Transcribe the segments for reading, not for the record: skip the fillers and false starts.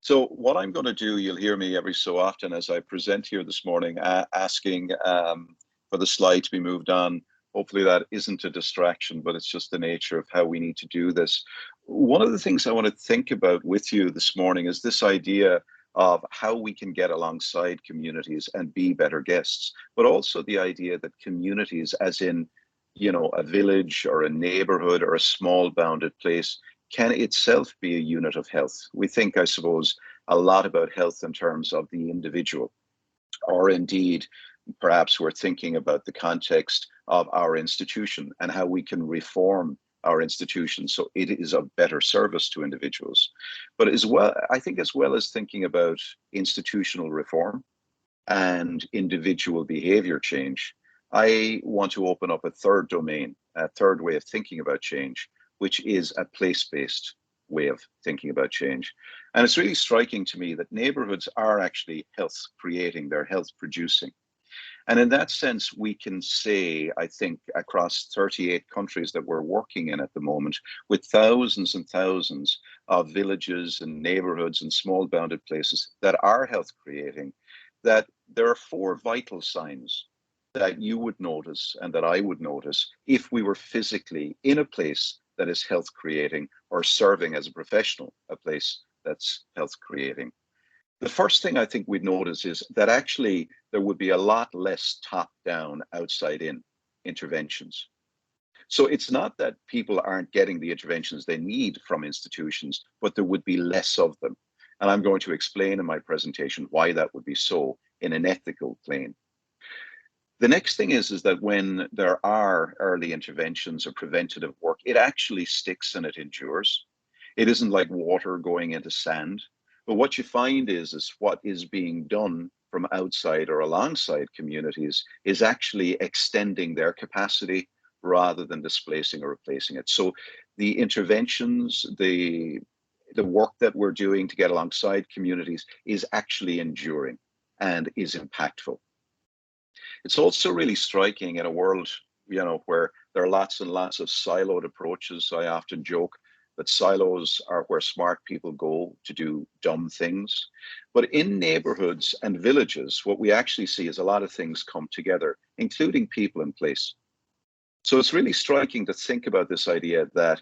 So what I'm going to do, you'll hear me every so often as I present here this morning, asking for the slide to be moved on. Hopefully that isn't a distraction, but it's just the nature of how we need to do this. One of the things I want to think about with you this morning is this idea of how we can get alongside communities and be better guests, but also the idea that communities, as in, a village or a neighborhood or a small bounded place, can itself be a unit of health. We think, I suppose, a lot about health in terms of the individual, or indeed, perhaps we're thinking about the context of our institution and how we can reform our institution so it is of better service to individuals. But as well, I think, as well as thinking about institutional reform and individual behavior change, I want to open up a third domain, a third way of thinking about change, which is a place-based way of thinking about change. And it's really striking to me that neighborhoods are actually health creating, they're health producing. And in that sense, we can say, I think, across 38 countries that we're working in at the moment, with thousands and thousands of villages and neighborhoods and small bounded places that are health creating, that there are four vital signs that you would notice and that I would notice if we were physically in a place that is health creating or serving as a professional, a place that's health creating. The first thing I think we'd notice is that actually there would be a lot less top down, outside in interventions. So it's not that people aren't getting the interventions they need from institutions, but there would be less of them. And I'm going to explain in my presentation why that would be so in an ethical plane. The next thing is that when there are early interventions or preventative work, it actually sticks and it endures. It isn't like water going into sand. But what you find is what is being done from outside or alongside communities is actually extending their capacity rather than displacing or replacing it. So the interventions, the work that we're doing to get alongside communities is actually enduring and is impactful. It's also really striking in a world, where there are lots and lots of siloed approaches. I often joke that silos are where smart people go to do dumb things. But in neighborhoods and villages, what we actually see is a lot of things come together, including people in place. So it's really striking to think about this idea that,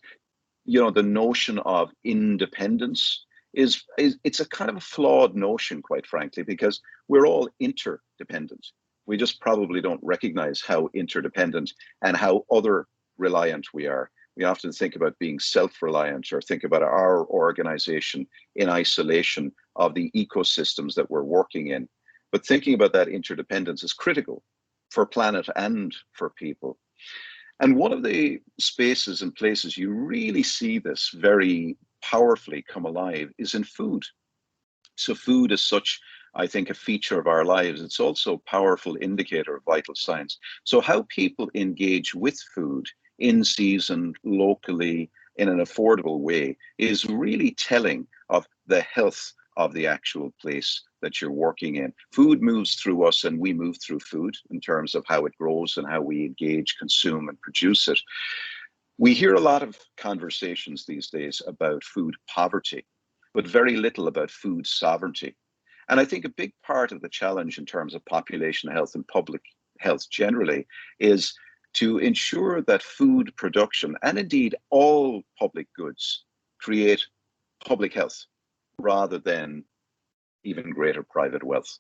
the notion of independence is it's a kind of a flawed notion, quite frankly, because we're all interdependent. We just probably don't recognize how interdependent and how other reliant we are. We often think about being self-reliant or think about our organization in isolation of the ecosystems that we're working in. But thinking about that interdependence is critical for planet and for people. And one of the spaces and places you really see this very powerfully come alive is in food. So food is such, I think, a feature of our lives. It's also a powerful indicator of vital signs. So how people engage with food in season, locally, in an affordable way is really telling of the health of the actual place that you're working in. Food moves through us and we move through food in terms of how it grows and how we engage, consume and produce it. We hear a lot of conversations these days about food poverty, but very little about food sovereignty. And I think a big part of the challenge in terms of population health and public health generally is to ensure that food production and indeed all public goods create public health rather than even greater private wealth.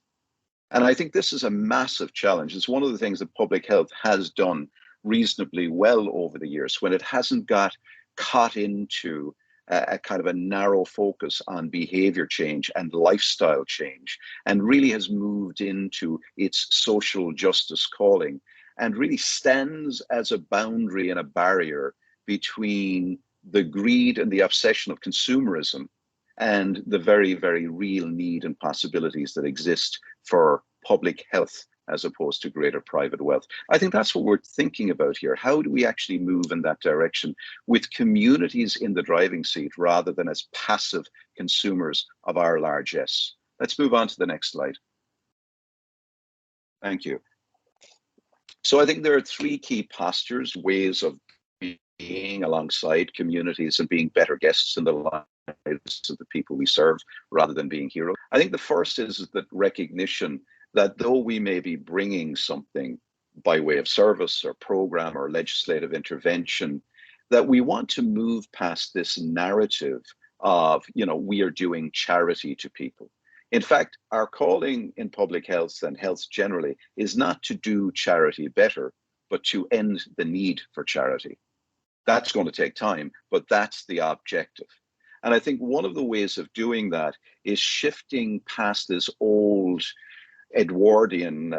And I think this is a massive challenge. It's one of the things that public health has done reasonably well over the years when it hasn't got caught into a kind of a narrow focus on behavior change and lifestyle change, and really has moved into its social justice calling and really stands as a boundary and a barrier between the greed and the obsession of consumerism and the very, very real need and possibilities that exist for public health as opposed to greater private wealth. I think that's what we're thinking about here. How do we actually move in that direction with communities in the driving seat rather than as passive consumers of our largesse? Let's move on to the next slide. Thank you. So I think there are three key postures, ways of being alongside communities and being better guests in the of the people we serve rather than being heroes. I think the first is that recognition that though we may be bringing something by way of service or program or legislative intervention, that we want to move past this narrative of, we are doing charity to people. In fact, our calling in public health and health generally is not to do charity better, but to end the need for charity. That's going to take time, but that's the objective. And I think one of the ways of doing that is shifting past this old Edwardian,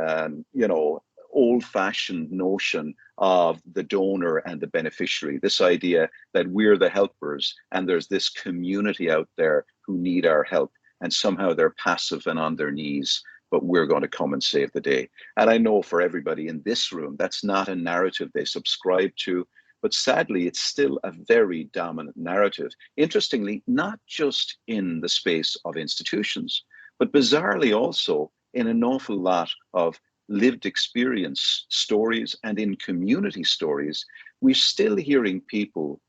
old-fashioned notion of the donor and the beneficiary, this idea that we're the helpers and there's this community out there who need our help, and somehow they're passive and on their knees, but we're going to come and save the day. And I know for everybody in this room, that's not a narrative they subscribe to, but sadly, it's still a very dominant narrative. Interestingly, not just in the space of institutions, but bizarrely also in an awful lot of lived experience stories and in community stories. We're still hearing people,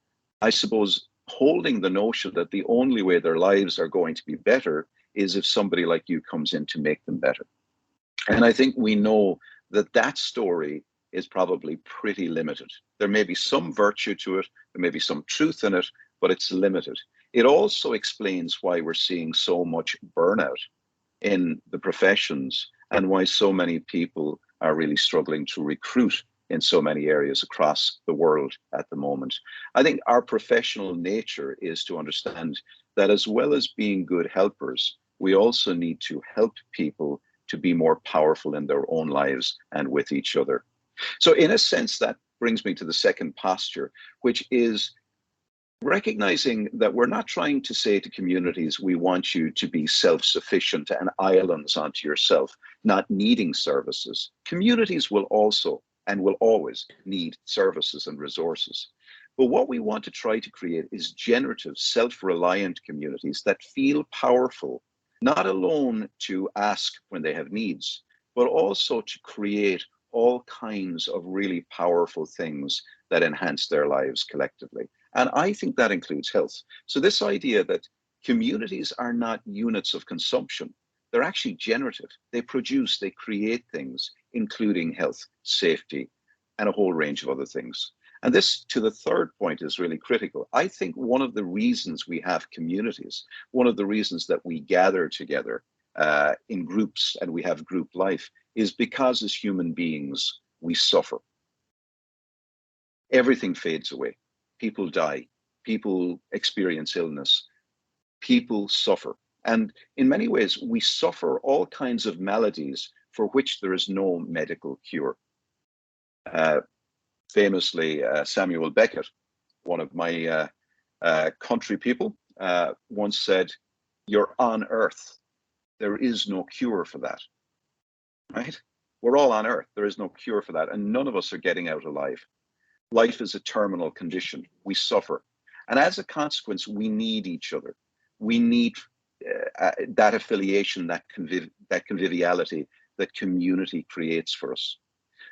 I suppose, holding the notion that the only way their lives are going to be better is if somebody like you comes in to make them better. And I think we know that that story is probably pretty limited. There may be some virtue to it, there may be some truth in it, but it's limited. It also explains why we're seeing so much burnout in the professions and why so many people are really struggling to recruit in so many areas across the world at the moment. I think our professional nature is to understand that as well as being good helpers, we also need to help people to be more powerful in their own lives and with each other. So in a sense, that brings me to the second posture, which is recognizing that we're not trying to say to communities, we want you to be self-sufficient and islands unto yourself, not needing services. Communities will also and will always need services and resources. But what we want to try to create is generative, self-reliant communities that feel powerful, not alone to ask when they have needs, but also to create all kinds of really powerful things that enhance their lives collectively. And I think that includes health. So this idea that communities are not units of consumption, they're actually generative. They produce, they create things, including health, safety, and a whole range of other things. And this, to the third point, is really critical. I think one of the reasons we have communities, one of the reasons that we gather together in groups and we have group life is because as human beings, we suffer. Everything fades away. People die. People experience illness. People suffer. And in many ways, we suffer all kinds of maladies for which there is no medical cure. Famously, Samuel Beckett, one of my country people, once said, "You're on earth. There is no cure for that." Right? We're all on earth. There is no cure for that. And none of us are getting out alive. Life is a terminal condition. We suffer. And as a consequence, we need each other. We need that affiliation, that conviviality, that community creates for us.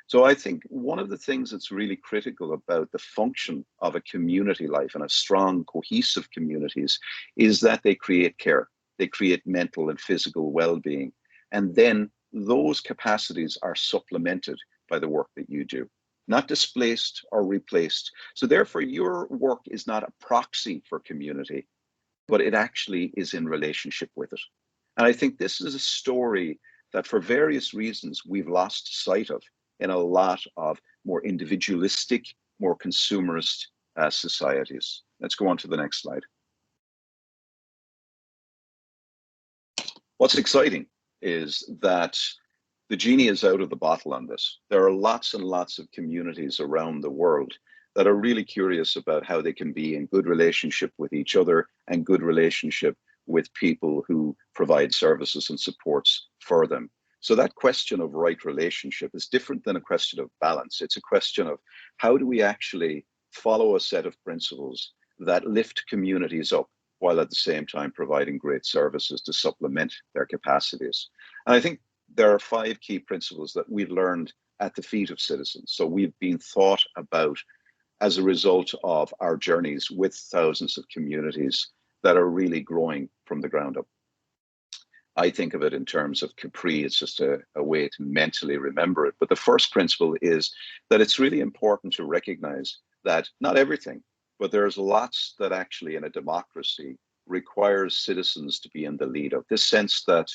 So I think one of the things that's really critical about the function of a community life and of strong, cohesive communities is that they create care. They create mental and physical well-being. And then those capacities are supplemented by the work that you do, not displaced or replaced. So therefore, your work is not a proxy for community, but it actually is in relationship with it. And I think this is a story that for various reasons we've lost sight of in a lot of more individualistic, more consumerist societies. Let's go on to the next slide. What's exciting is that the genie is out of the bottle on this. There are lots and lots of communities around the world that are really curious about how they can be in good relationship with each other and good relationship with people who provide services and supports for them. So that question of right relationship is different than a question of balance. It's a question of how do we actually follow a set of principles that lift communities up while at the same time providing great services to supplement their capacities. And I think there are 5 key principles that we've learned at the feet of citizens. So we've been thought about as a result of our journeys with thousands of communities that are really growing from the ground up. I think of it in terms of Capri. It's just a way to mentally remember it. But the first principle is that it's really important to recognize that not everything, but there's lots that actually in a democracy requires citizens to be in the lead of. This sense that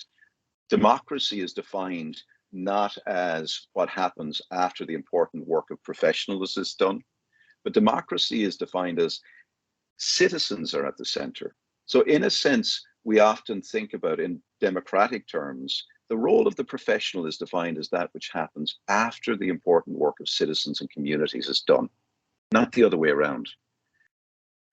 democracy is defined not as what happens after the important work of professionals is done, but democracy is defined as citizens are at the center. So in a sense, we often think about in democratic terms, the role of the professional is defined as that which happens after the important work of citizens and communities is done, not the other way around.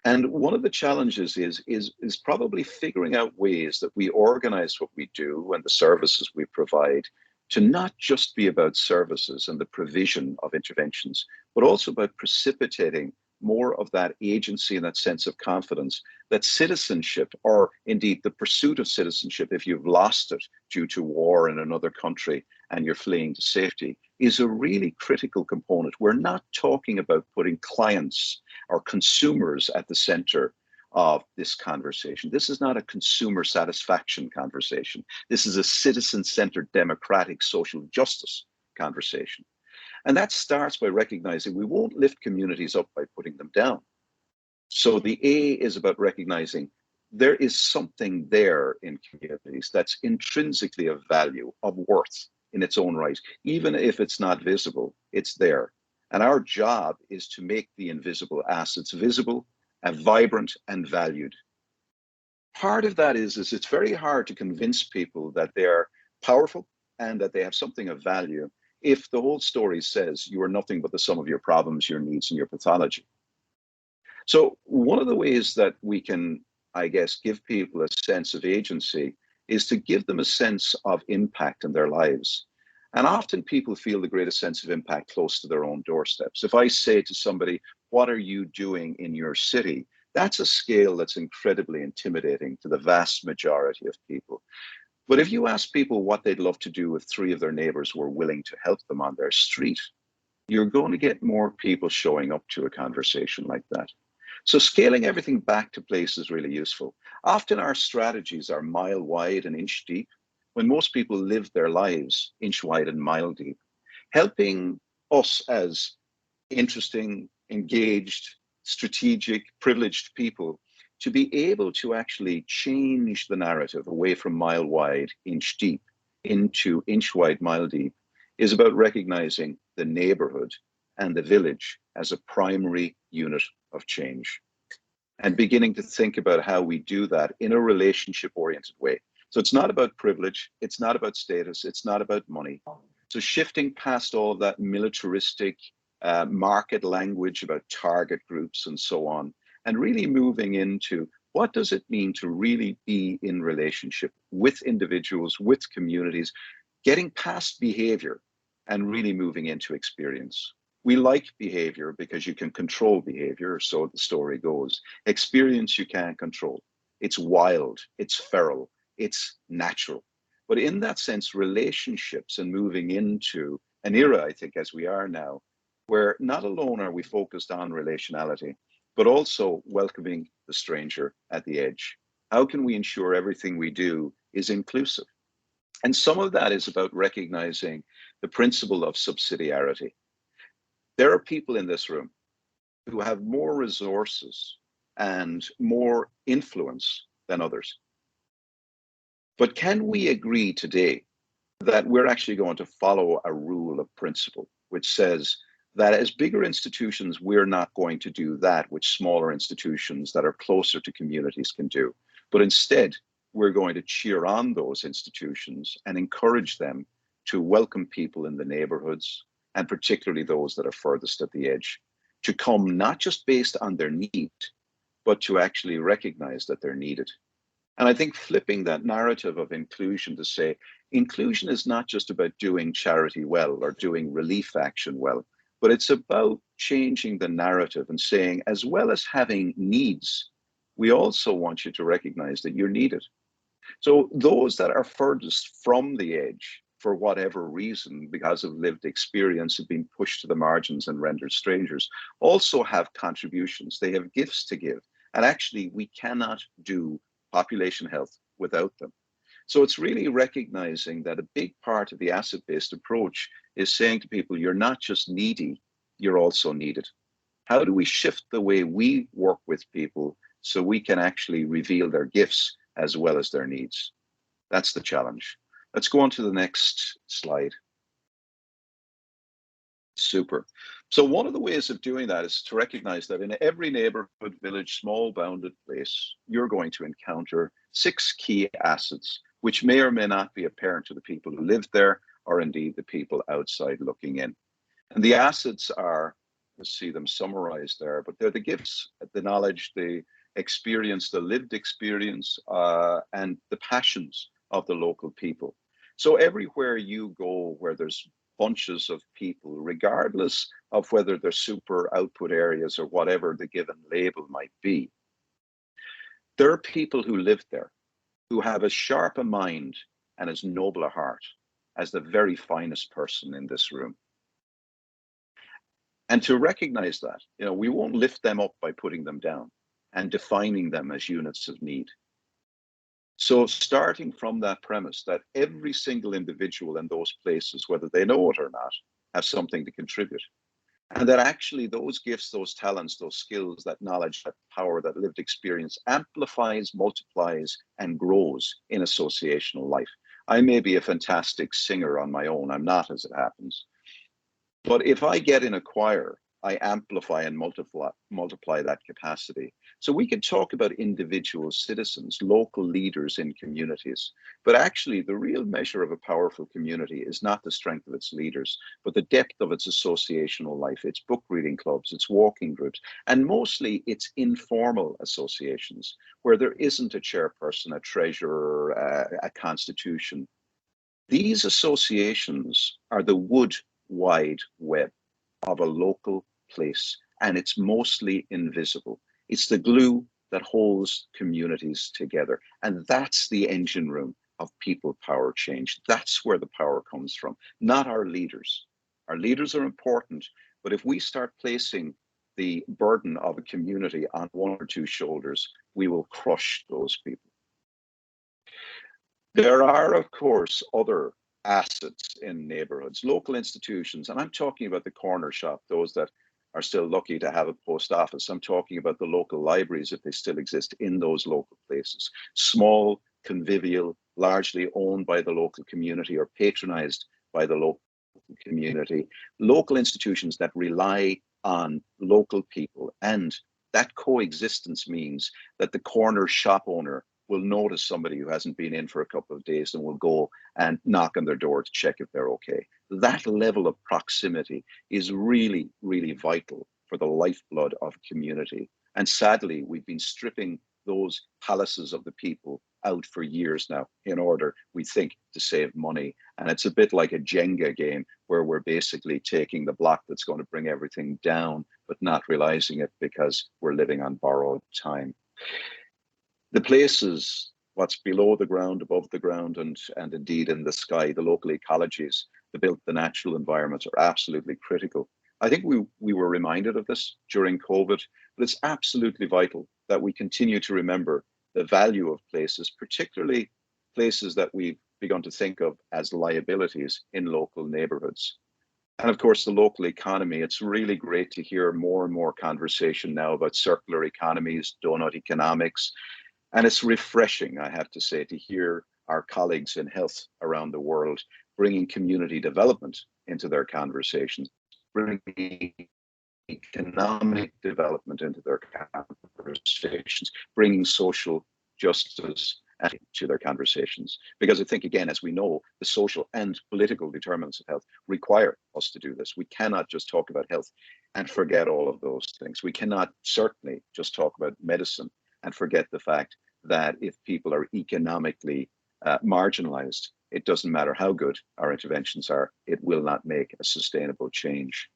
And one of the challenges is probably figuring out ways that we organize what we do and the services we provide to not just be about services and the provision of interventions, but also about precipitating more of that agency and that sense of confidence that citizenship, or indeed the pursuit of citizenship, if you've lost it due to war in another country and you're fleeing to safety, is a really critical component. We're not talking about putting clients or consumers at the center of this conversation. This is not a consumer satisfaction conversation. This is a citizen-centered democratic social justice conversation. And that starts by recognizing we won't lift communities up by putting them down. So the A is about recognizing there is something there in communities that's intrinsically of value, of worth in its own right. Even if it's not visible, it's there. And our job is to make the invisible assets visible and vibrant and valued. Part of that is it's very hard to convince people that they're powerful and that they have something of value if the whole story says you are nothing but the sum of your problems, your needs, and your pathology. So one of the ways that we can, I guess, give people a sense of agency is to give them a sense of impact in their lives. And often people feel the greatest sense of impact close to their own doorsteps. If I say to somebody, what are you doing in your city? That's a scale that's incredibly intimidating to the vast majority of people. But if you ask people what they'd love to do if 3 of their neighbors were willing to help them on their street, you're going to get more people showing up to a conversation like that. So scaling everything back to place is really useful. Often our strategies are mile wide and inch deep, when most people live their lives inch wide and mile deep. Helping us as interesting, engaged, strategic, privileged people to be able to actually change the narrative away from mile wide, inch deep into inch wide, mile deep is about recognizing the neighborhood and the village as a primary unit of change and beginning to think about how we do that in a relationship oriented way. So it's not about privilege, it's not about status, it's not about money. So shifting past all of that militaristic market language about target groups and so on, and really moving into what does it mean to really be in relationship with individuals, with communities, getting past behavior and really moving into experience. We like behavior because you can control behavior, so the story goes. Experience you can't control. It's wild, it's feral, it's natural. But in that sense, relationships and moving into an era, I think, as we are now, where not alone are we focused on relationality, but also welcoming the stranger at the edge. How can we ensure everything we do is inclusive? And some of that is about recognizing the principle of subsidiarity. There are people in this room who have more resources and more influence than others. But can we agree today that we're actually going to follow a rule of principle, which says that as bigger institutions, we're not going to do that which smaller institutions that are closer to communities can do, but instead, we're going to cheer on those institutions and encourage them to welcome people in the neighborhoods, and particularly those that are furthest at the edge, to come not just based on their need, but to actually recognize that they're needed. And I think flipping that narrative of inclusion to say, inclusion is not just about doing charity well or doing relief action well, but it's about changing the narrative and saying, as well as having needs, we also want you to recognize that you're needed. So those that are furthest from the edge, for whatever reason, because of lived experience, have been pushed to the margins and rendered strangers, also have contributions. They have gifts to give. And actually, we cannot do population health without them. So it's really recognizing that a big part of the asset-based approach is saying to people, you're not just needy, you're also needed. How do we shift the way we work with people so we can actually reveal their gifts as well as their needs? That's the challenge. Let's go on to the next slide. Super. So one of the ways of doing that is to recognize that in every neighborhood, village, small bounded place, you're going to encounter 6 key assets, which may or may not be apparent to the people who live there, or indeed the people outside looking in. And the assets are, you'll see them summarized there, but they're the gifts, the knowledge, the experience, the lived experience, and the passions of the local people. So everywhere you go where there's bunches of people, regardless of whether they're super output areas or whatever the given label might be, there are people who live there who have as sharp a mind and as noble a heart as the very finest person in this room. And to recognize that, we won't lift them up by putting them down and defining them as units of need. So starting from that premise that every single individual in those places, whether they know it or not, have something to contribute. And that actually those gifts, those talents, those skills, that knowledge, that power, that lived experience amplifies, multiplies, and grows in associational life. I may be a fantastic singer on my own. I'm not, as it happens. But if I get in a choir, I amplify and multiply that capacity. So we could talk about individual citizens, local leaders in communities, but actually the real measure of a powerful community is not the strength of its leaders, but the depth of its associational life, its book reading clubs, its walking groups, and mostly its informal associations, where there isn't a chairperson, a treasurer, a constitution. These associations are the wood wide web of a local place, and it's mostly invisible. It's the glue that holds communities together, and that's the engine room of people power change. That's where the power comes from, not our leaders. Our leaders are important, but if we start placing the burden of a community on 1 or 2 shoulders, we will crush those people. There are, of course, other assets in neighborhoods, local institutions, and I'm talking about the corner shop, those that are still lucky to have a post office. I'm talking about the local libraries, if they still exist in those local places. Small, convivial, largely owned by the local community or patronized by the local community. Local institutions that rely on local people, and that coexistence means that the corner shop owner will notice somebody who hasn't been in for a couple of days and will go and knock on their door to check if they're okay. That level of proximity is really, really vital for the lifeblood of community. And sadly, we've been stripping those palaces of the people out for years now in order, we think, to save money. And it's a bit like a Jenga game where we're basically taking the block that's going to bring everything down, but not realizing it because we're living on borrowed time. The places, what's below the ground, above the ground, and indeed in the sky, the local ecologies, the natural environments are absolutely critical. I think we were reminded of this during COVID, but it's absolutely vital that we continue to remember the value of places, particularly places that we've begun to think of as liabilities in local neighborhoods. And of course, the local economy, it's really great to hear more and more conversation now about circular economies, donut economics. And it's refreshing, I have to say, to hear our colleagues in health around the world bringing community development into their conversations, bringing economic development into their conversations, bringing social justice to their conversations. Because I think, again, as we know, the social and political determinants of health require us to do this. We cannot just talk about health and forget all of those things. We cannot certainly just talk about medicine and forget the fact that if people are economically marginalized, it doesn't matter how good our interventions are, it will not make a sustainable change.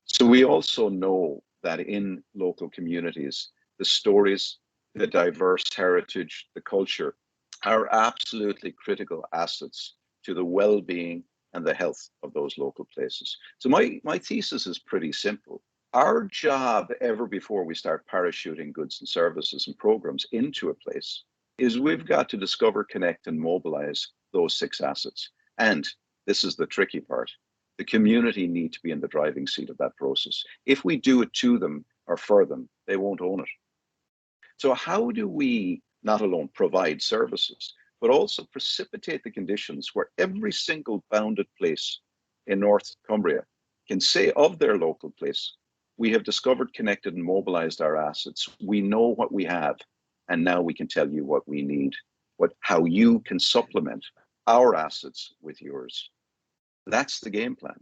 So we also know that in local communities, the stories, the diverse heritage, the culture are absolutely critical assets to the well-being and the health of those local places. So my thesis is pretty simple. Our job ever before we start parachuting goods and services and programs into a place is we've got to discover, connect, and mobilize those six assets. And this is the tricky part. The community need to be in the driving seat of that process. If we do it to them or for them, they won't own it. So how do we not alone provide services, but also precipitate the conditions where every single bounded place in North Cumbria can say of their local place, we have discovered, connected, and mobilized our assets. We know what we have, and now we can tell you what we need, how you can supplement our assets with yours. That's the game plan.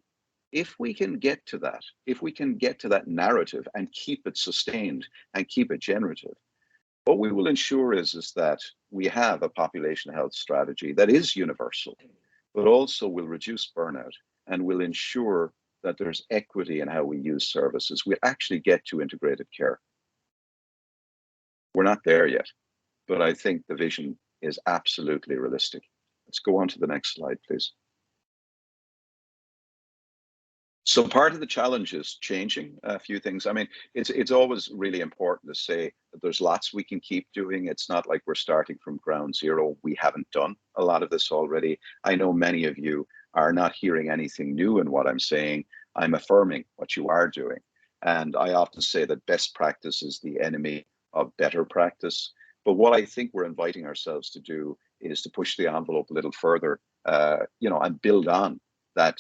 If we can get to that, if we can get to that narrative and keep it sustained and keep it generative, what we will ensure is that we have a population health strategy that is universal, but also will reduce burnout and will ensure that there's equity in how we use services. We actually get to integrated care. We're not there yet, but I think the vision is absolutely realistic. Let's go on to the next slide, please. So part of the challenge is changing a few things. I mean, it's always really important to say that there's lots we can keep doing. It's not like we're starting from ground zero. We haven't done a lot of this already. I know many of you are not hearing anything new in what I'm saying. I'm affirming what you are doing. And I often say that best practice is the enemy of better practice. But what I think we're inviting ourselves to do is to push the envelope a little further, and build on that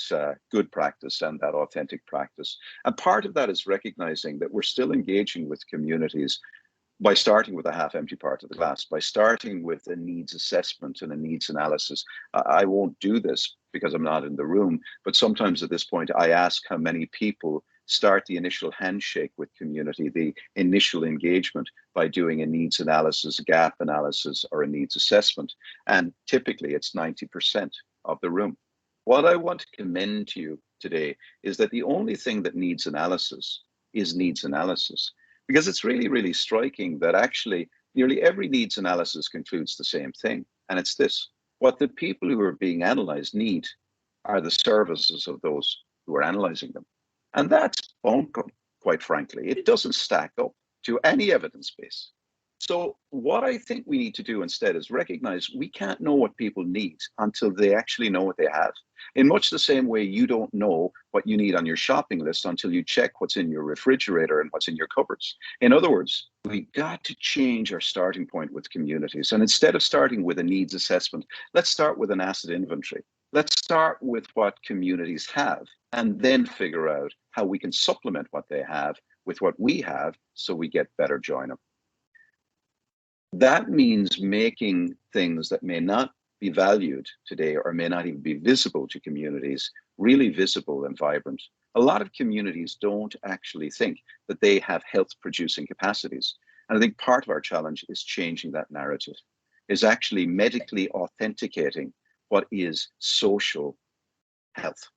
good practice and that authentic practice. And part of that is recognizing that we're still engaging with communities by starting with a half empty part of the glass, by starting with a needs assessment and a needs analysis. I won't do this because I'm not in the room, but sometimes at this point, I ask how many people start the initial handshake with community, the initial engagement by doing a needs analysis, a gap analysis, or a needs assessment. And typically it's 90% of the room. What I want to commend to you today is that the only thing that needs analysis is needs analysis, because it's really, really striking that actually nearly every needs analysis concludes the same thing. And it's this: what the people who are being analyzed need are the services of those who are analyzing them. And that's bunkum, quite frankly. It doesn't stack up to any evidence base. So what I think we need to do instead is recognize we can't know what people need until they actually know what they have. In much the same way you don't know what you need on your shopping list until you check what's in your refrigerator and what's in your cupboards. In other words, we got to change our starting point with communities. And instead of starting with a needs assessment, let's start with an asset inventory. Let's start with what communities have and then figure out how we can supplement what they have with what we have so we get better join-up. That means making things that may not be valued today or may not even be visible to communities really visible and vibrant. A lot of communities don't actually think that they have health producing capacities. And I think part of our challenge is changing that narrative, is actually medically authenticating what is social health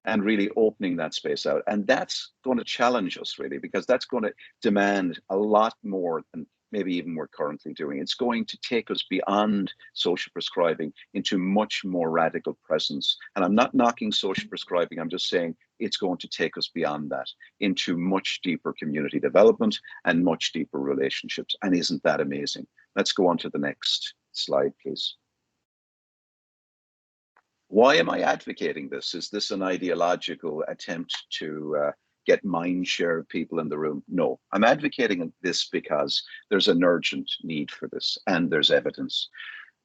and really opening that space out. And that's going to challenge us really, because that's going to demand a lot more than maybe even we're currently doing. It's going to take us beyond social prescribing into much more radical presence. And I'm not knocking social prescribing, I'm just saying it's going to take us beyond that into much deeper community development and much deeper relationships. And isn't that amazing? Let's go on to the next slide, please. Why am I advocating this? Is this an ideological attempt to get mind share of people in the room? No, I'm advocating this because there's an urgent need for this and there's evidence.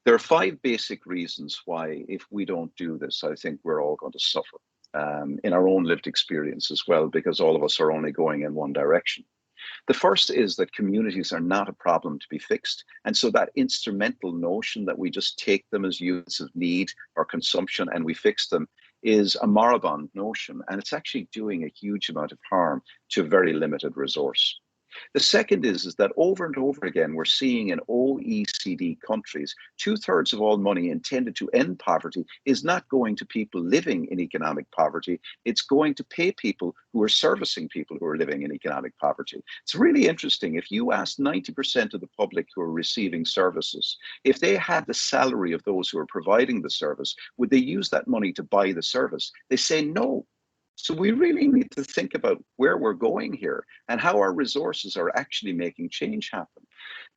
There are 5 basic reasons why, if we don't do this, I think we're all going to suffer in our own lived experience as well, because all of us are only going in one direction. The first is that communities are not a problem to be fixed. And so that instrumental notion that we just take them as units of need or consumption and we fix them is a moribund notion. And it's actually doing a huge amount of harm to a very limited resource. The second is that over and over again, we're seeing in OECD countries, 2/3 of all money intended to end poverty is not going to people living in economic poverty. It's going to pay people who are servicing people who are living in economic poverty. It's really interesting. If you ask 90% of the public who are receiving services, if they had the salary of those who are providing the service, would they use that money to buy the service? They say no. So we really need to think about where we're going here and how our resources are actually making change happen.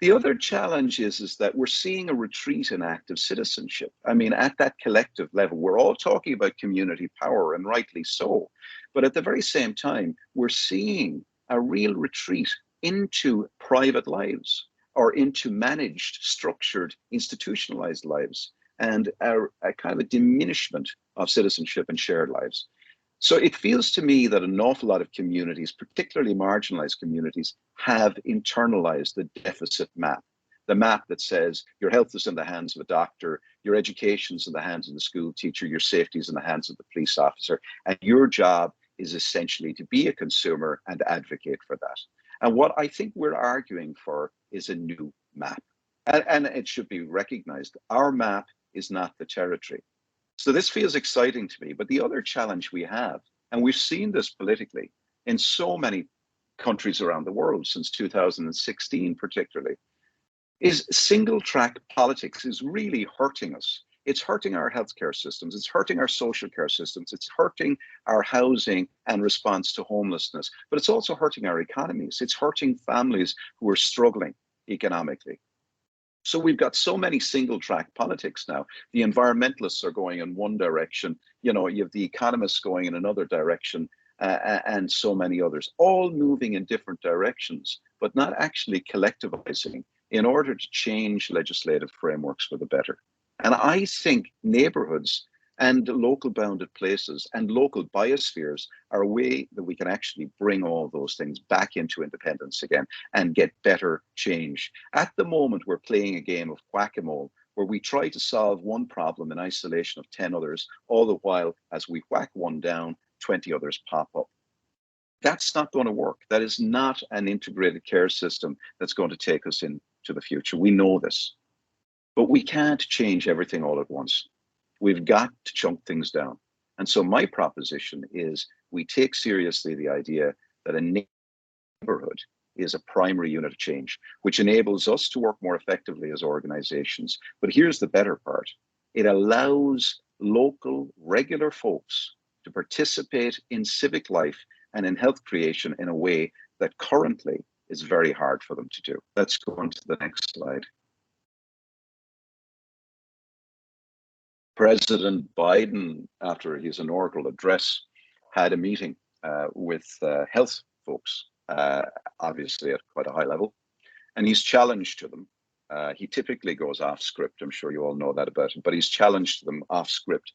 The other challenge is that we're seeing a retreat in active citizenship. I mean, at that collective level, we're all talking about community power, and rightly so. But at the very same time, we're seeing a real retreat into private lives or into managed, structured, institutionalized lives, and a kind of a diminishment of citizenship and shared lives. So it feels to me that an awful lot of communities, particularly marginalized communities, have internalized the deficit map. The map that says your health is in the hands of a doctor, your education is in the hands of the school teacher, your safety is in the hands of the police officer, and your job is essentially to be a consumer and advocate for that. And what I think we're arguing for is a new map. And it should be recognized, our map is not the territory. So this feels exciting to me. But the other challenge we have, and we've seen this politically in so many countries around the world since 2016 particularly, is single track politics is really hurting us. It's hurting our healthcare systems. It's hurting our social care systems. It's hurting our housing and response to homelessness. But it's also hurting our economies. It's hurting families who are struggling economically. So we've got so many single track politics now. The environmentalists are going in one direction, you know, you have the economists going in another direction, and so many others, all moving in different directions, but not actually collectivizing in order to change legislative frameworks for the better. And I think neighborhoods and local bounded places and local biospheres are a way that we can actually bring all those things back into independence again and get better change. At the moment, we're playing a game of whack-a-mole where we try to solve one problem in isolation of 10 others, all the while as we whack one down, 20 others pop up. That's not going to work. That is not an integrated care system that's going to take us into the future. We know this, but we can't change everything all at once. We've got to chunk things down. And so my proposition is we take seriously the idea that a neighborhood is a primary unit of change, which enables us to work more effectively as organizations. But here's the better part. It allows local, regular folks to participate in civic life and in health creation in a way that currently is very hard for them to do. Let's go on to the next slide. President Biden, after his inaugural address, had a meeting with health folks, obviously at quite a high level, and his challenge to them, he typically goes off script, I'm sure you all know that about him, but his challenge to them off script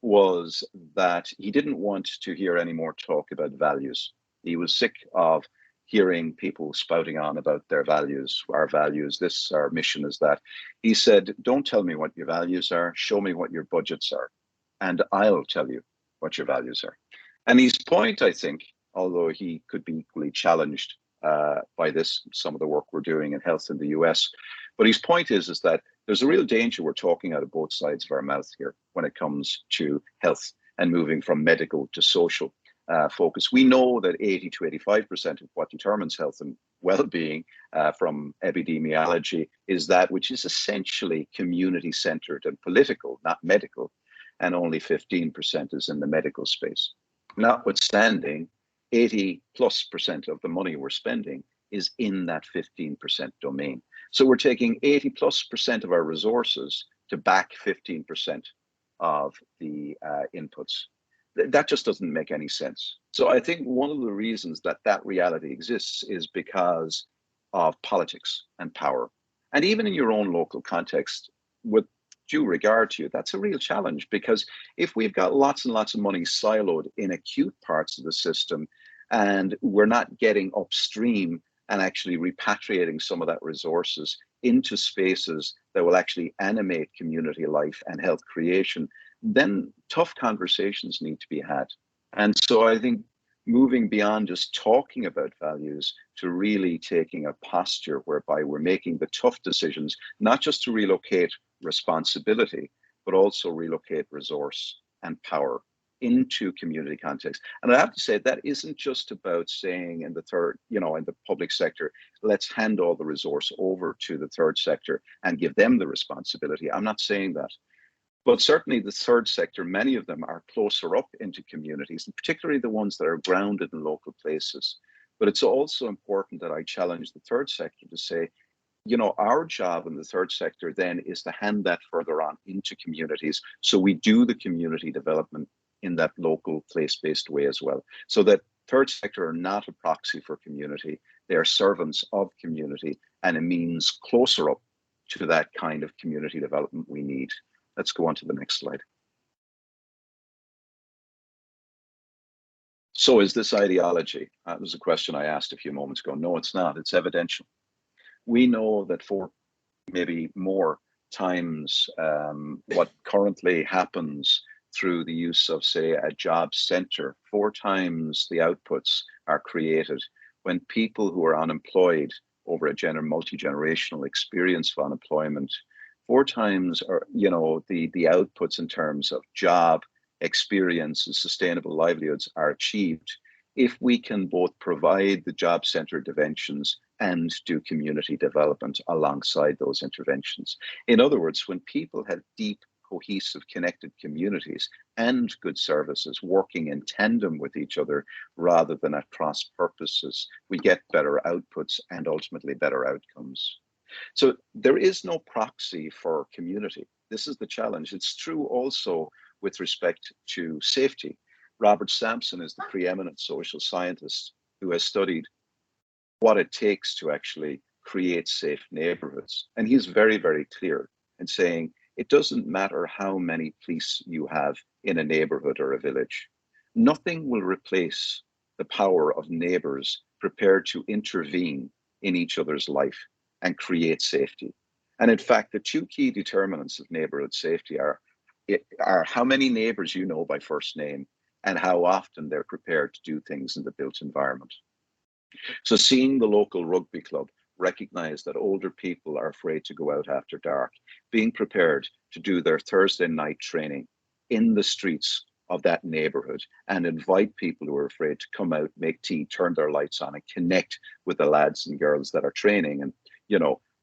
was that he didn't want to hear any more talk about values. He was sick of hearing people spouting on about their values, our values, this, our mission is that. He said, don't tell me what your values are, show me what your budgets are, and I'll tell you what your values are. And his point, I think, although he could be equally challenged by this, some of the work we're doing in health in the US, but his point is that there's a real danger we're talking out of both sides of our mouth here when it comes to health and moving from medical to social. Focus. We know that 80 to 85% of what determines health and well-being from epidemiology is that which is essentially community-centered and political, not medical, and only 15% is in the medical space. Notwithstanding, 80+% of the money we're spending is in that 15% domain. So we're taking 80+% of our resources to back 15% of the inputs. That just doesn't make any sense. So I think one of the reasons that that reality exists is because of politics and power. And even in your own local context, with due regard to you, that's a real challenge, because if we've got lots and lots of money siloed in acute parts of the system and we're not getting upstream and actually repatriating some of that resources into spaces that will actually animate community life and health creation, then tough conversations need to be had. And so I think moving beyond just talking about values to really taking a posture whereby we're making the tough decisions, not just to relocate responsibility, but also relocate resource and power into community context. And I have to say, that isn't just about saying in the third, in the public sector, let's hand all the resource over to the third sector and give them the responsibility. I'm not saying that. But certainly the third sector, many of them are closer up into communities, and particularly the ones that are grounded in local places. But it's also important that I challenge the third sector to say, our job in the third sector then is to hand that further on into communities. So we do the community development in that local place-based way as well. So that third sector are not a proxy for community. They are servants of community and a means closer up to that kind of community development we need. Let's go on to the next slide. So is this ideology? That was a question I asked a few moments ago. No, it's not. It's evidential. We know that for maybe more times what currently happens through the use of, say, a job center, 4 times the outputs are created when people who are unemployed over a multi-generational experience of unemployment, 4 times are, the outputs in terms of job experience and sustainable livelihoods are achieved if we can both provide the job center interventions and do community development alongside those interventions. In other words, when people have deep, cohesive, connected communities and good services working in tandem with each other rather than at cross purposes, we get better outputs and ultimately better outcomes. So there is no proxy for community. This is the challenge. It's true also with respect to safety. Robert Sampson is the preeminent social scientist who has studied what it takes to actually create safe neighborhoods. And he's very, very clear in saying it doesn't matter how many police you have in a neighborhood or a village. Nothing will replace the power of neighbors prepared to intervene in each other's life and create safety. And in fact, the 2 key determinants of neighborhood safety are how many neighbors you know by first name and how often they're prepared to do things in the built environment. So seeing the local rugby club recognize that older people are afraid to go out after dark, being prepared to do their Thursday night training in the streets of that neighborhood and invite people who are afraid to come out, make tea, turn their lights on and connect with the lads and girls that are training and,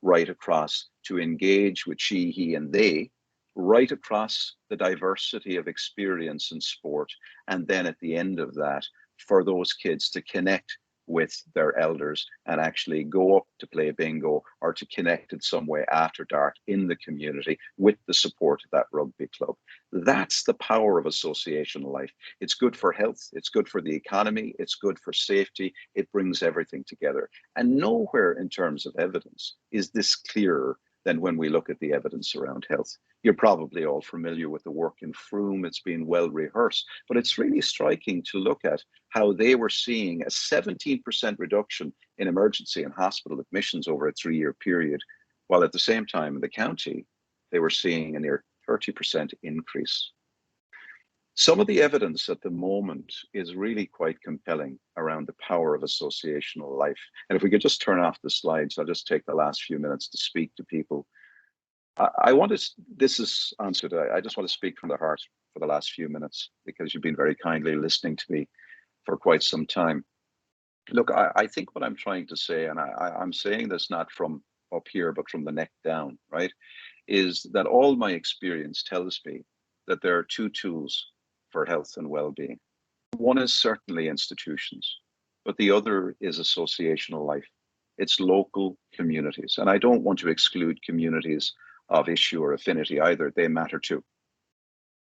right across to engage with she, he, and they, right across the diversity of experience in sport. And then at the end of that, for those kids to connect with their elders and actually go up to play bingo or to connect in some way after dark in the community with the support of that rugby club. That's the power of associational life. It's good for health, it's good for the economy, it's good for safety, it brings everything together. And nowhere in terms of evidence is this clearer than when we look at the evidence around health. You're probably all familiar with the work in Froome. It's been well rehearsed, but it's really striking to look at how they were seeing a 17% reduction in emergency and hospital admissions over a 3-year period, while at the same time in the county, they were seeing a near 30% increase. Some of the evidence at the moment is really quite compelling around the power of associational life. And if we could just turn off the slides, I'll just take the last few minutes to speak to people. I want to, this is answered, I just want to speak from the heart for the last few minutes because you've been very kindly listening to me for quite some time. Look, I think what I'm trying to say, and I'm saying this not from up here, but from the neck down, right, is that all my experience tells me that there are 2 tools for health and well-being. One is certainly institutions, but the other is associational life. It's local communities. And I don't want to exclude communities of issue or affinity either. They matter too.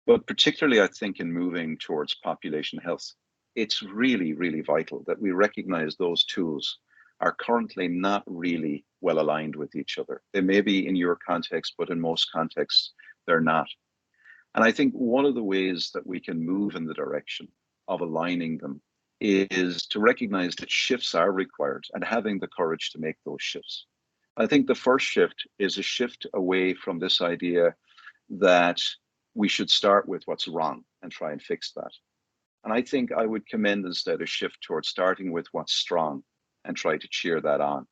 But particularly, I think, in moving towards population health, it's really, really vital that we recognize those tools are currently not really well aligned with each other. They may be in your context, but in most contexts, they're not. And I think one of the ways that we can move in the direction of aligning them is to recognize that shifts are required and having the courage to make those shifts. I think the first shift is a shift away from this idea that we should start with what's wrong and try and fix that. And I think I would commend instead a shift towards starting with what's strong and try to cheer that on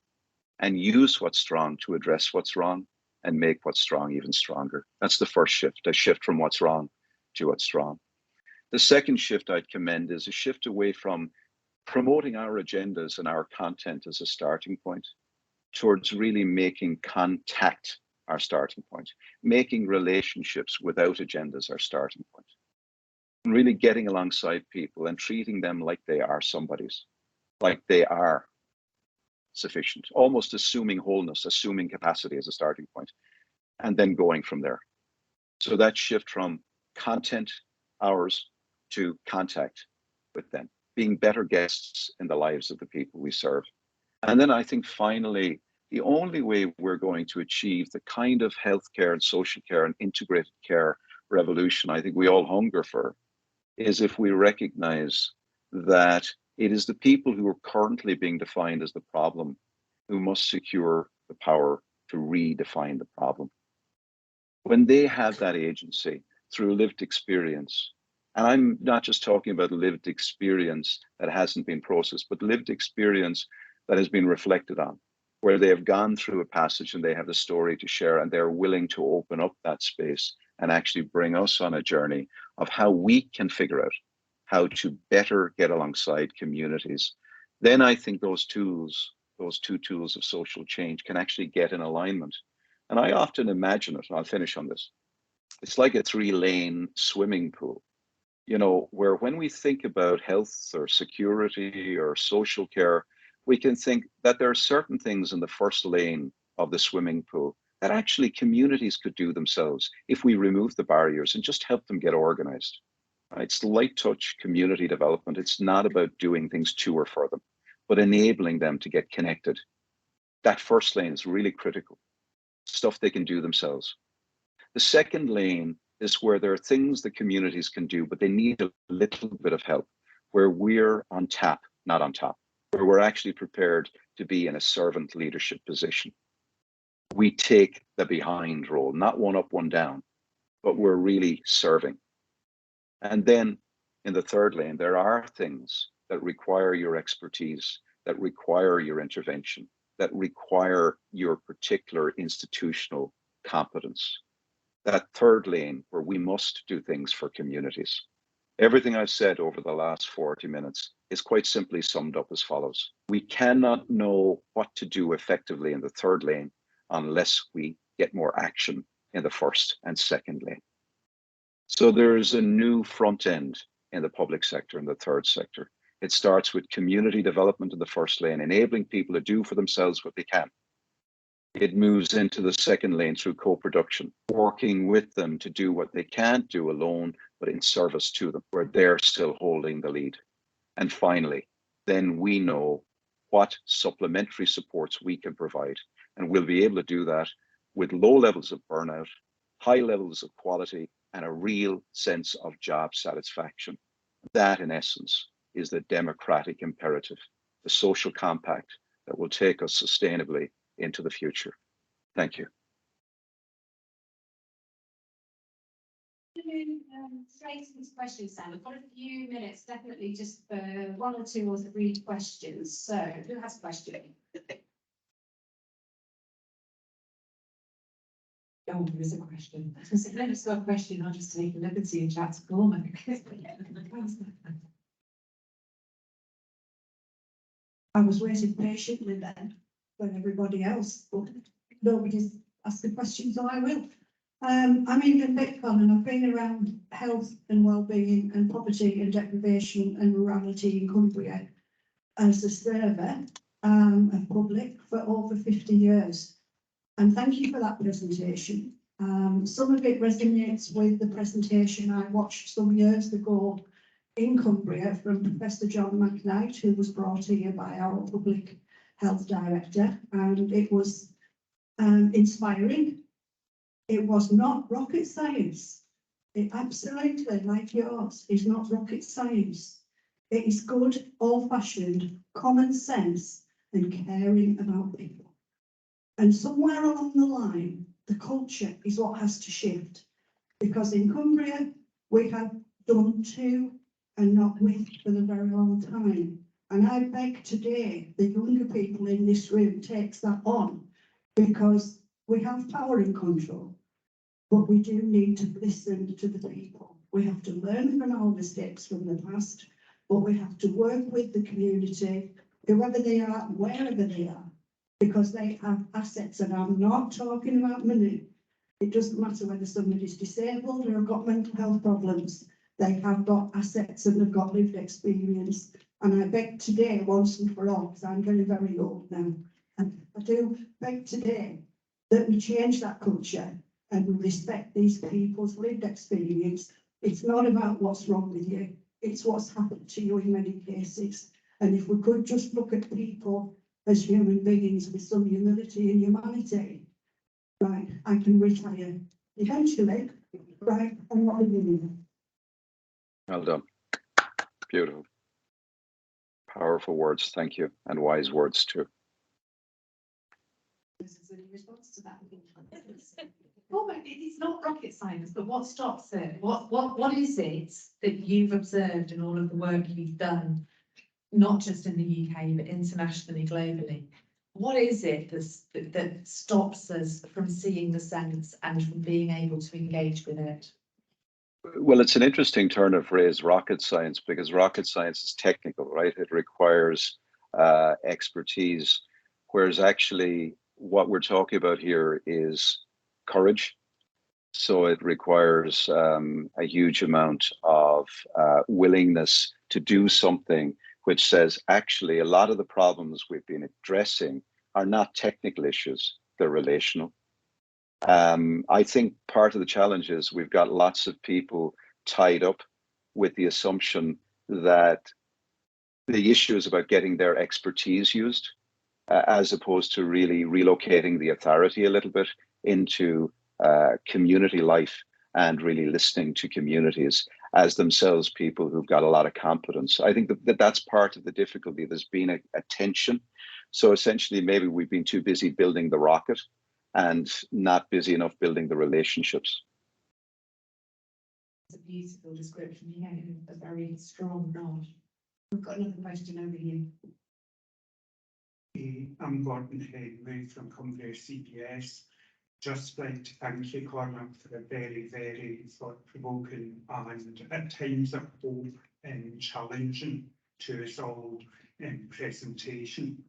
and use what's strong to address what's wrong and make what's strong even stronger. That's the first shift, a shift from what's wrong to what's strong. The second shift I'd commend is a shift away from promoting our agendas and our content as a starting point towards really making contact our starting point. Making relationships without agendas our starting point. And really getting alongside people and treating them like they are somebody's, like they are sufficient, almost assuming wholeness, assuming capacity as a starting point, and then going from there. So that shift from content hours to contact with them, being better guests in the lives of the people we serve. And then I think finally, the only way we're going to achieve the kind of healthcare and social care and integrated care revolution I think we all hunger for is if we recognize that it is the people who are currently being defined as the problem who must secure the power to redefine the problem. When they have that agency through lived experience, and I'm not just talking about lived experience that hasn't been processed, but lived experience that has been reflected on, where they have gone through a passage and they have a story to share and they're willing to open up that space and actually bring us on a journey of how we can figure out how to better get alongside communities. Then I think those tools, those two tools of social change can actually get in alignment. And I often imagine it, and I'll finish on this. It's like a 3-lane swimming pool, you know, where when we think about health or security or social care, we can think that there are certain things in the first lane of the swimming pool that actually communities could do themselves if we remove the barriers and just help them get organized. It's light touch community development. It's not about doing things to or for them, but enabling them to get connected. That first lane is really critical, stuff they can do themselves. The second lane is where there are things that communities can do, but they need a little bit of help, where we're on tap, not on top, where we're actually prepared to be in a servant leadership position. We take the behind role, not one up, one down, but we're really serving. And then in the third lane, there are things that require your expertise, that require your intervention, that require your particular institutional competence. That third lane where we must do things for communities. Everything I've said over the last 40 minutes is quite simply summed up as follows. We cannot know what to do effectively in the third lane unless we get more action in the first and second lane. So there's a new front end in the public sector and the third sector. It starts with community development in the first lane, enabling people to do for themselves what they can. It moves into the second lane through co-production, working with them to do what they can't do alone, but in service to them, where they're still holding the lead. And finally, then we know what supplementary supports we can provide. And we'll be able to do that with low levels of burnout, high levels of quality, and a real sense of job satisfaction. That, in essence, is the democratic imperative, the social compact that will take us sustainably into the future. Thank you. Straight into questions, Sam. We've got a few minutes, definitely just for 1 or 2 or 3 questions. So, who has a question? Oh, there is a question. If it's got a question, I'll just take a liberty and chat to Cormac. I was waiting patiently then for everybody else, but nobody's asked the question, so I will. I'm Ingrid Bitcon and I've been around health and wellbeing and poverty and deprivation and rurality in Cumbria as a server of public for over 50 years. And thank you for that presentation. Some of it resonates with the presentation I watched some years ago in Cumbria from Professor John McKnight, who was brought here by our public health director, and it was inspiring. It was not rocket science. It absolutely, like yours, is not rocket science. It is good, old-fashioned, common sense and caring about people. And somewhere along the line, the culture is what has to shift. Because in Cumbria, we have done to and not with for a very long time. And I beg today the younger people in this room takes that on, because we have power and control, but we do need to listen to the people. We have to learn from our mistakes from the past, but we have to work with the community, whoever they are, wherever they are, because they have assets, and I'm not talking about money. It doesn't matter whether somebody's disabled or got mental health problems. They have got assets and they've got lived experience. And I beg today, once and for all, because I'm getting very old now, and I do beg today that we change that culture and we respect these people's lived experience. It's not about what's wrong with you, it's what's happened to you in many cases. And if we could just look at people as human beings with some humility and humanity, right, I can retire eventually, right, and not living. Well done. Beautiful. Powerful words, thank you, and wise words too. This is a response to that. Well, but it's not rocket science, but what stops it? What is it that you've observed in all of the work you've done, not just in the UK, but internationally, globally? What is it that stops us from seeing the sense and from being able to engage with it? Well, it's an interesting turn of phrase, rocket science, because rocket science is technical, right? It requires expertise, whereas actually what we're talking about here is courage. So it requires a huge amount of willingness to do something which says, actually, a lot of the problems we've been addressing are not technical issues, they're relational. I think part of the challenge is we've got lots of people tied up with the assumption that the issue is about getting their expertise used, as opposed to really relocating the authority a little bit into community life and really listening to communities as themselves people who've got a lot of competence. I think that that's part of the difficulty. There's been a tension. So essentially, maybe we've been too busy building the rocket and not busy enough building the relationships. It's a beautiful description, yeah, a very strong nod. We've got another question over here. I'm Gordon Henry from Cumbria CPS. Just like to thank you, Cormac, for a very, very thought-provoking and at times I hope challenging to us all presentation.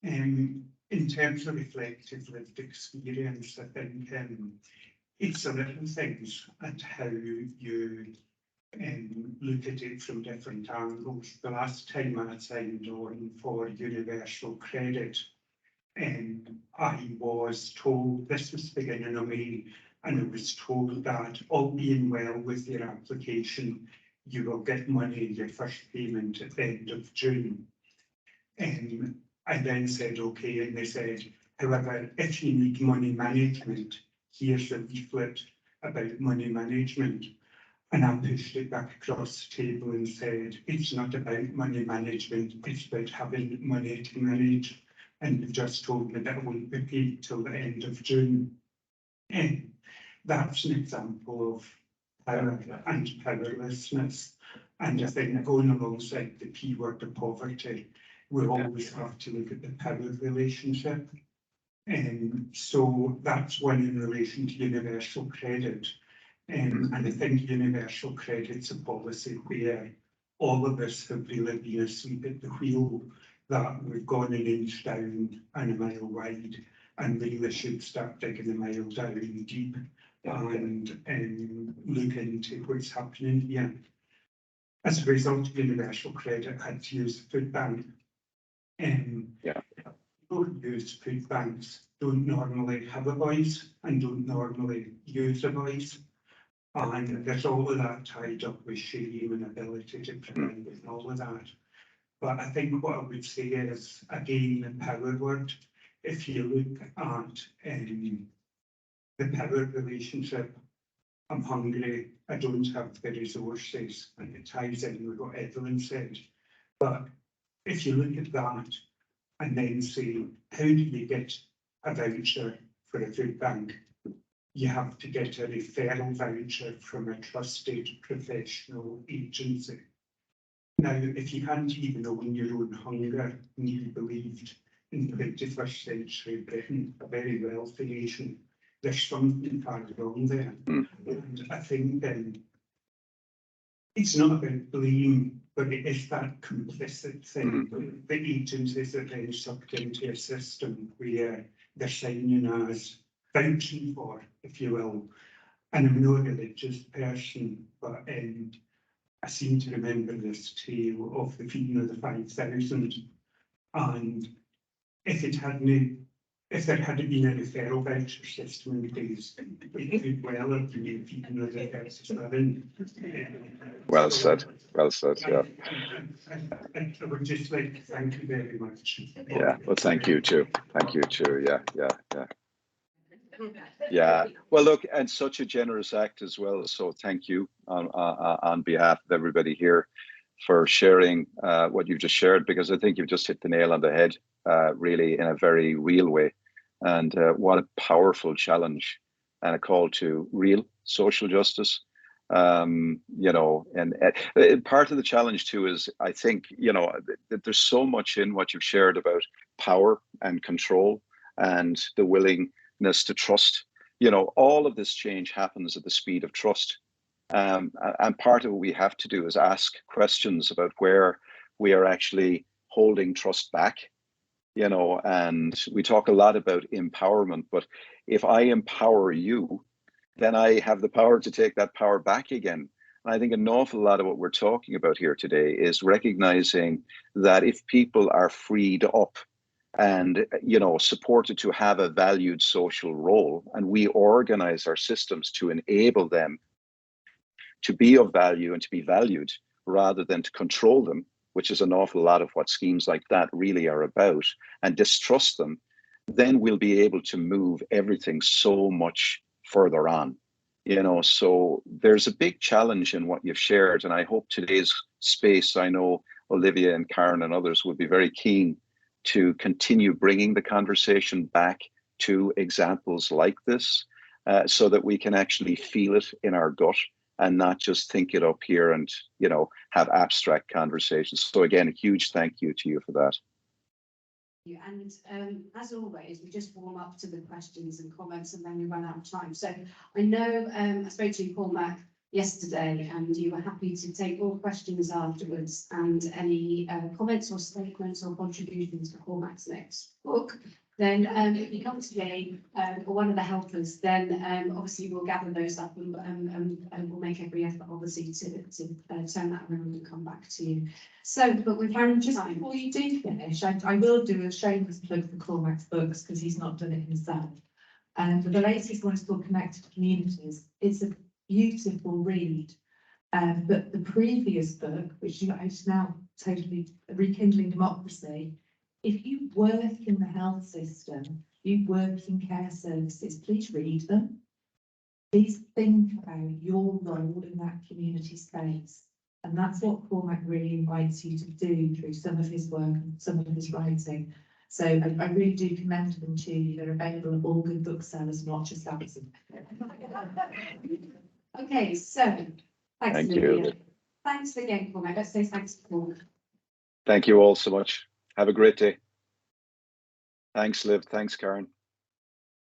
In terms of reflective lived experience, I think it's the little things and how you look at it from different angles. The last time I signed on for universal credit, I was told, this was the beginning of May, and I was told that all being well with your application, you will get money, your first payment at the end of June. I then said, okay, and they said, however, if you need money management, here's a leaflet about money management. And I pushed it back across the table and said, it's not about money management, it's about having money to manage. And you've just told me that it won't be paid till the end of June. And that's an example of power and powerlessness. And I think going alongside the P word of poverty, we'll always have to look at the power relationship. And so that's one in relation to universal credit. And I think universal credit's a policy where all of us have really been asleep at the wheel, that we've gone an inch down and a mile wide, and really should start digging a mile down deep and look into what's happening here. As a result of universal credit, I had to use the food bank. People who use food banks don't normally have a voice and don't normally use a voice. And there's all of that tied up with shame and ability to provide and all of that. But I think what I would say is, again, the power word. If you look at the power relationship, I'm hungry, I don't have the resources, and it ties in with what Evelyn said. But if you look at that and then say, how do you get a voucher for a food bank? You have to get a referral voucher from a trusted professional agency. Now, if you can't even own your own hunger, and you believed in 21st century Britain, a very wealthy nation, there's something far wrong there. And I think it's not about blame, but it is that complicit thing. The agencies are then sucked into a system where they're signing as vouching for, if you will. And I'm not a religious person, but I seem to remember this tale of the feeding of the 5,000. And if there hadn't been a referral voucher system in place, it could well have been feeding of the 37. Well said. Well said. Yeah. I would just like to thank you very much. Yeah. Well, thank you too. Thank you too. Yeah. Yeah. Yeah. Yeah. Well, look, and such a generous act as well. So thank you on behalf of everybody here for sharing what you've just shared, because I think you've just hit the nail on the head, really, in a very real way. And what a powerful challenge and a call to real social justice. You know, and part of the challenge too is, I think, you know, that there's so much in what you've shared about power and control and the willingness to trust. You know, all of this change happens at the speed of trust. And part of what we have to do is ask questions about where we are actually holding trust back. You know, and we talk a lot about empowerment, but if I empower you, then I have the power to take that power back again. And I think an awful lot of what we're talking about here today is recognizing that if people are freed up and, you know, supported to have a valued social role, and we organize our systems to enable them to be of value and to be valued rather than to control them, which is an awful lot of what schemes like that really are about, and distrust them, then we'll be able to move everything so much further on. You know, so there's a big challenge in what you've shared, and I hope today's space, I know Olivia and Karen and others would be very keen to continue bringing the conversation back to examples like this, so that we can actually feel it in our gut and not just think it up here and, you know, have abstract conversations. So again, a huge thank you to you for that. And as always, we just warm up to the questions and comments, and then we run out of time. So I know I spoke to you, Cormac, yesterday, and you were happy to take all questions afterwards, and any comments or statements or contributions to Cormac's next book. Then if you come to me or one of the helpers, then obviously we'll gather those up and we'll make every effort, obviously, to turn that around and come back to you. So, but we've run just time. Before you do finish, I will do a shameless plug for Cormac's books, because he's not done it himself. And the latest one is called Connected Communities. It's a beautiful read. But the previous book, which is now totally Rekindling Democracy, if you work in the health system, you work in care services, please read them. Please think about your role in that community space. And that's what Cormac really invites you to do through some of his work and some of his writing. So I really do commend them to you. They're available at all good booksellers, not just Amazon. Okay, so thanks, Thank you. Thanks again, Cormac. Let's say thanks to Cormac. Thank you all so much. Have a great day. Thanks, Liv. Thanks, Karen.